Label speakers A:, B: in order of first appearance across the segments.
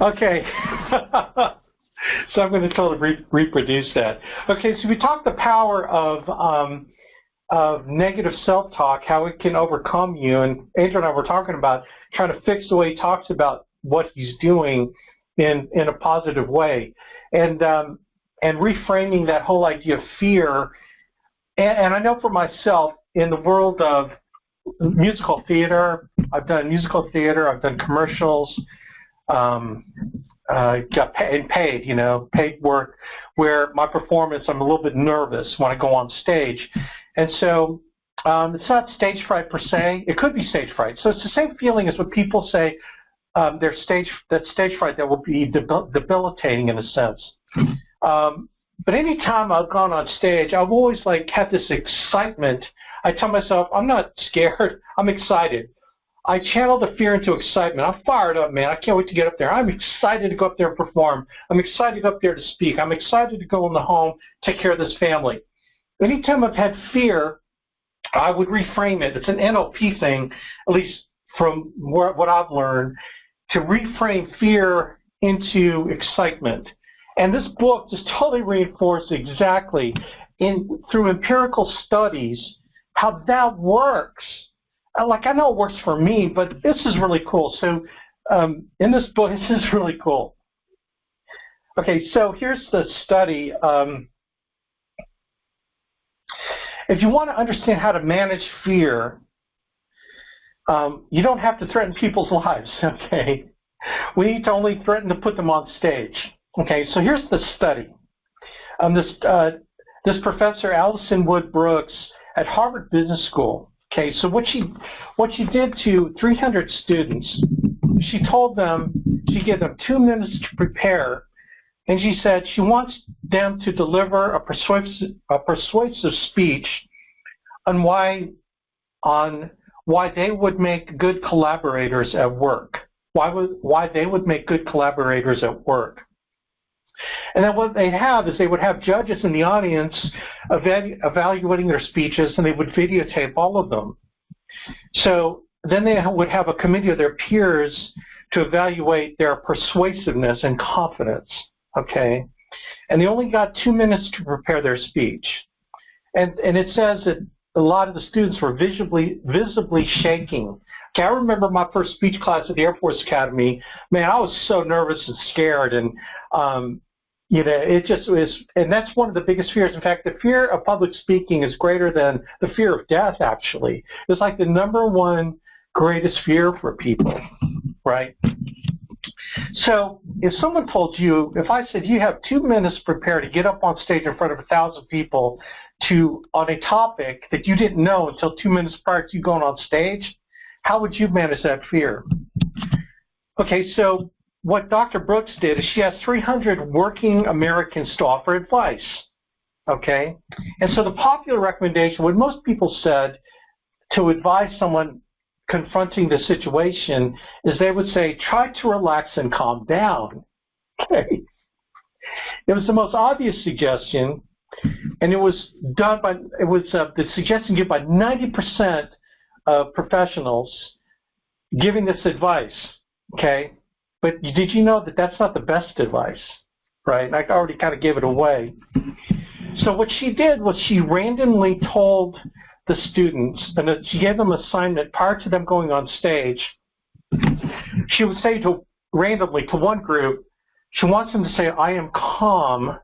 A: Okay. So I'm going to totally reproduce that. Okay, so we talked the power of negative self-talk, how it can overcome you. And Andrew and I were talking about trying to fix the way he talks about what he's doing in a positive way. And reframing that whole idea of fear. And I know for myself, in the world of musical theater, I've done musical theater, I've done commercials, got paid work, where my performance, I'm a little bit nervous when I go on stage. And so it's not stage fright per se. It could be stage fright. So it's the same feeling as when people say that stage fright that will be debilitating in a sense. But anytime I've gone on stage, I've always had this excitement. I tell myself, I'm not scared, I'm excited. I channel the fear into excitement. I'm fired up, man. I can't wait to get up there. I'm excited to go up there and perform. I'm excited to go up there to speak. I'm excited to go in the home, take care of this family. Anytime I've had fear, I would reframe it. It's an NLP thing, at least from what I've learned, to reframe fear into excitement. And this book just totally reinforced exactly through empirical studies how that works. I know it works for me, but this is really cool. So in this book, this is really cool. Okay, so here's the study. If you want to understand how to manage fear, you don't have to threaten people's lives, okay? We need to only threaten to put them on stage. Okay, so here's the study. This professor, Allison Wood Brooks, at Harvard Business School. Okay, so what she did to 300 students, she told them, she gave them 2 minutes to prepare, and she said she wants them to deliver a persuasive speech on why they would make good collaborators at work. Why they would make good collaborators at work. And then what they'd have is they would have judges in the audience evaluating their speeches, and they would videotape all of them. So then they would have a committee of their peers to evaluate their persuasiveness and confidence, okay? And they only got 2 minutes to prepare their speech. And it says that a lot of the students were visibly shaking. Okay, I remember my first speech class at the Air Force Academy. Man, I was so nervous and scared, and it just was, and that's one of the biggest fears. In fact, the fear of public speaking is greater than the fear of death, actually. It's like the #1 greatest fear for people, right? So if someone told you, if I said you have 2 minutes prepared to get up on stage in front of 1,000 people on a topic that you didn't know until 2 minutes prior to you going on stage, how would you manage that fear? Okay, so what Dr. Brooks did is she has 300 working Americans to offer advice, okay? And so the popular recommendation, what most people said to advise someone confronting the situation, is they would say, try to relax and calm down, okay? It was the most obvious suggestion, and it was the suggestion given by 90% of professionals giving this advice, okay? But did you know that that's not the best advice, right? I already kind of gave it away. So what she did was she randomly told the students, and she gave them an assignment prior to them going on stage. She would say randomly to one group, she wants them to say, I am calm,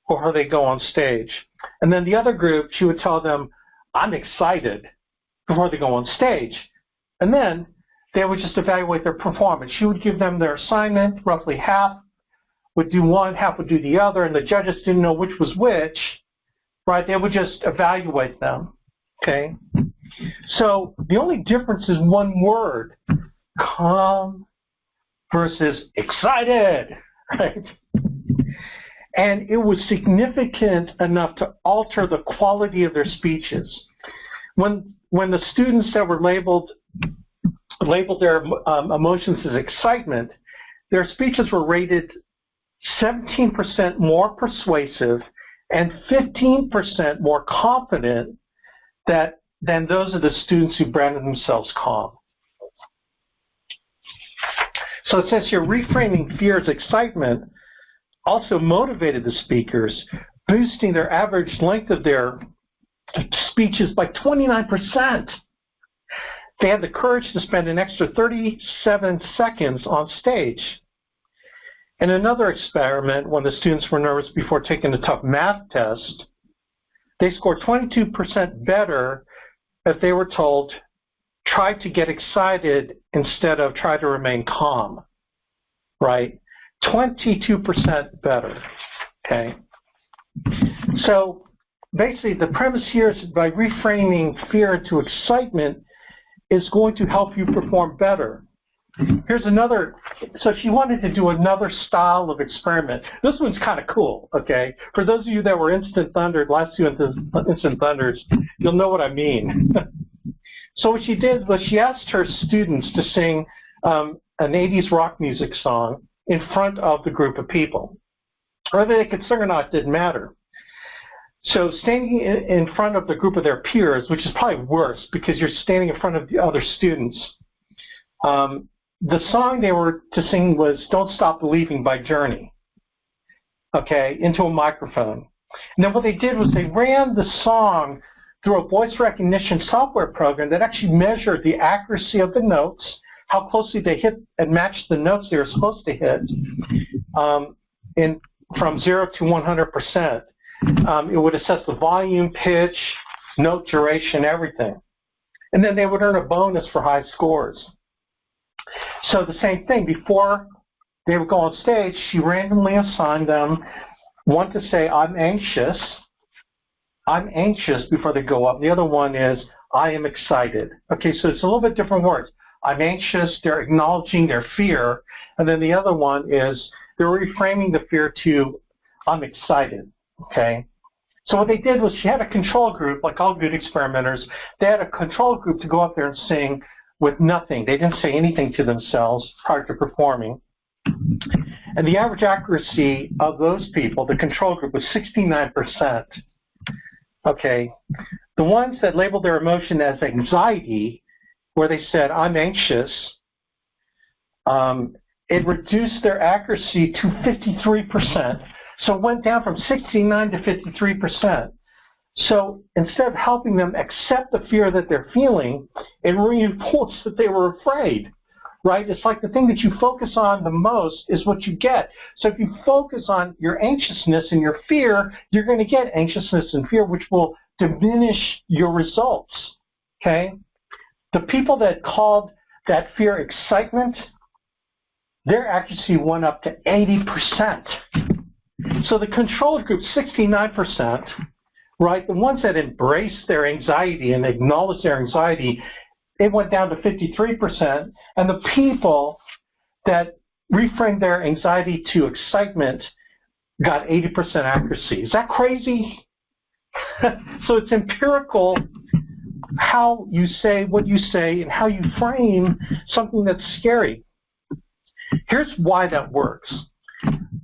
A: before they go on stage. And then the other group, she would tell them, I'm excited, before they go on stage. And then they would just evaluate their performance. She would give them their assignment, roughly half would do one, half would do the other, and the judges didn't know which was which, right? They would just evaluate them, okay? So the only difference is one word, calm versus excited, right? And it was significant enough to alter the quality of their speeches. When the students that were labeled their emotions as excitement, their speeches were rated 17% more persuasive and 15% more confident than those of the students who branded themselves calm. So it says here, reframing fear as excitement also motivated the speakers, boosting their average length of their speeches by 29%. They had the courage to spend an extra 37 seconds on stage. In another experiment, when the students were nervous before taking a tough math test, they scored 22% better if they were told, try to get excited instead of try to remain calm, right? 22% better, okay? So basically the premise here is by reframing fear into excitement is going to help you perform better. Here's another, so she wanted to do another style of experiment. This one's kind of cool, okay? For those of you that were Instant Thundered, last two Instant Thunders, you'll know what I mean. So what she did was she asked her students to sing an 80s rock music song in front of the group of people. Whether they could sing or not didn't matter. So standing in front of the group of their peers, which is probably worse because you're standing in front of the other students, the song they were to sing was Don't Stop Believing by Journey, okay, into a microphone. And then what they did was they ran the song through a voice recognition software program that actually measured the accuracy of the notes, how closely they hit and matched the notes they were supposed to hit, from 0 to 100%. It would assess the volume, pitch, note duration, everything. And then they would earn a bonus for high scores. So the same thing, before they would go on stage, she randomly assigned them one to say, I'm anxious before they go up. The other one is, I am excited. Okay, so it's a little bit different words. I'm anxious, they're acknowledging their fear, and then the other one is they're reframing the fear to, I'm excited, okay? So what they did was she had a control group, like all good experimenters, they had a control group to go up there and sing with nothing. They didn't say anything to themselves prior to performing. And the average accuracy of those people, the control group, was 69%. Okay, the ones that labeled their emotion as anxiety, where they said, I'm anxious, it reduced their accuracy to 53%. So it went down from 69 to 53%. So instead of helping them accept the fear that they're feeling, it reinforced that they were afraid, right? It's like the thing that you focus on the most is what you get. So if you focus on your anxiousness and your fear, you're going to get anxiousness and fear, which will diminish your results, okay? The people that called that fear excitement, their accuracy went up to 80%. So the control group, 69%, right? The ones that embraced their anxiety and acknowledged their anxiety, it went down to 53%. And the people that reframed their anxiety to excitement got 80% accuracy. Is that crazy? So it's empirical how you say what you say and how you frame something that's scary. Here's why that works.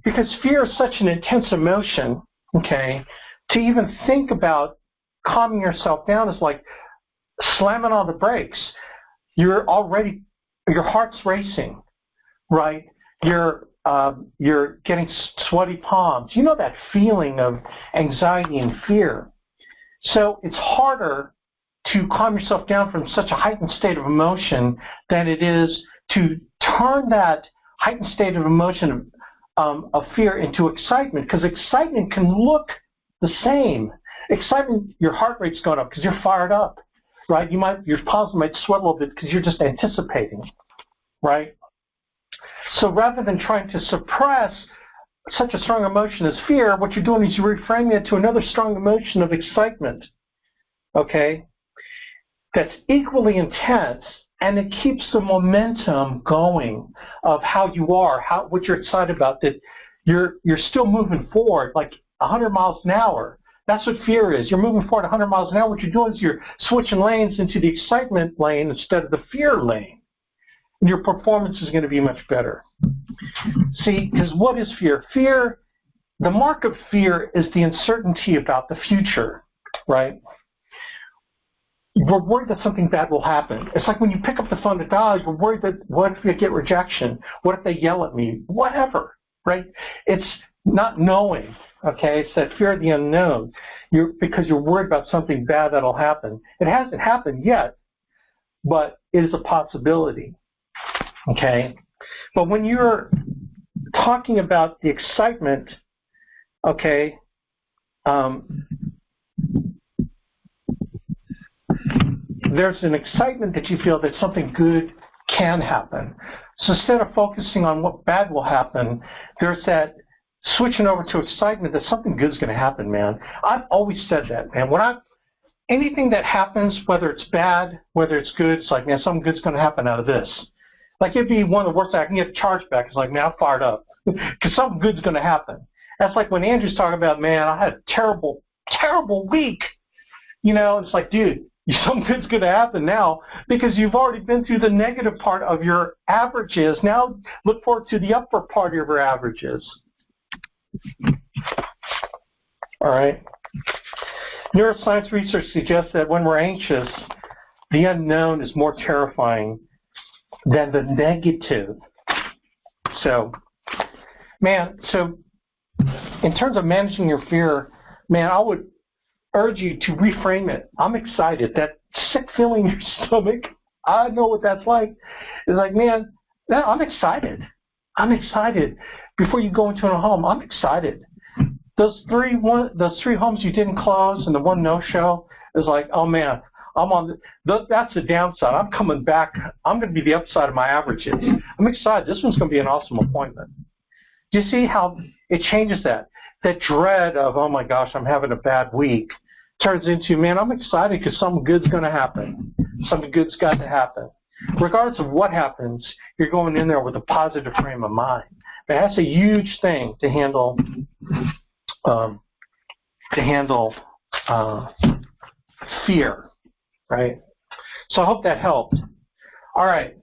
A: Because fear is such an intense emotion, okay, to even think about calming yourself down is like slamming on the brakes. Your heart's racing, right? You're getting sweaty palms. You know that feeling of anxiety and fear. So it's harder to calm yourself down from such a heightened state of emotion than it is to turn that heightened state of emotion of fear into excitement, because excitement can look the same. Excitement, your heart rate's going up because you're fired up, right? Your palms might sweat a little bit because you're just anticipating, right? So rather than trying to suppress such a strong emotion as fear, what you're doing is you're reframing it to another strong emotion of excitement, okay? That's equally intense, and it keeps the momentum going of how you are, what you're excited about, that you're still moving forward like 100 miles an hour. That's what fear is. You're moving forward 100 miles an hour. What you're doing is you're switching lanes into the excitement lane instead of the fear lane. And your performance is going to be much better. See, because what is fear? Fear, the mark of fear is the uncertainty about the future, right? we're worried that something bad will happen. It's like when you pick up the phone to dial, you're worried that what if you get rejection? What if they yell at me? Whatever, right? It's not knowing, okay? It's that fear of the unknown. Because you're worried about something bad that'll happen. It hasn't happened yet, but it is a possibility, okay? But when you're talking about the excitement, okay, there's an excitement that you feel that something good can happen. So instead of focusing on what bad will happen, there's that switching over to excitement that something good is going to happen, man. I've always said that, man. Anything that happens, whether it's bad, whether it's good, it's like, man, something good's going to happen out of this. Like, it'd be one of the worst I can get charged back. It's like, man, I'm fired up because something good's going to happen. That's like when Andrew's talking about, man, I had a terrible, terrible week. You know, it's like, dude, something good's going to happen now because you've already been through the negative part of your averages. Now look forward to the upper part of your averages. All right. Neuroscience research suggests that when we're anxious, the unknown is more terrifying than the negative. So, man, in terms of managing your fear, man, I would urge you to reframe it. I'm excited. That sick feeling in your stomach, I know what that's like. It's like, man, I'm excited. I'm excited. Before you go into a home, I'm excited. Those three homes you didn't close and the one no-show is like, oh man, that's the downside. I'm coming back. I'm going to be the upside of my averages. I'm excited. This one's going to be an awesome appointment. Do you see how it changes that? That dread of, oh my gosh, I'm having a bad week, turns into, man, I'm excited because something good's going to happen. Something good's got to happen. Regardless of what happens, you're going in there with a positive frame of mind. But that's a huge thing to handle. Fear, right? So I hope that helped. All right.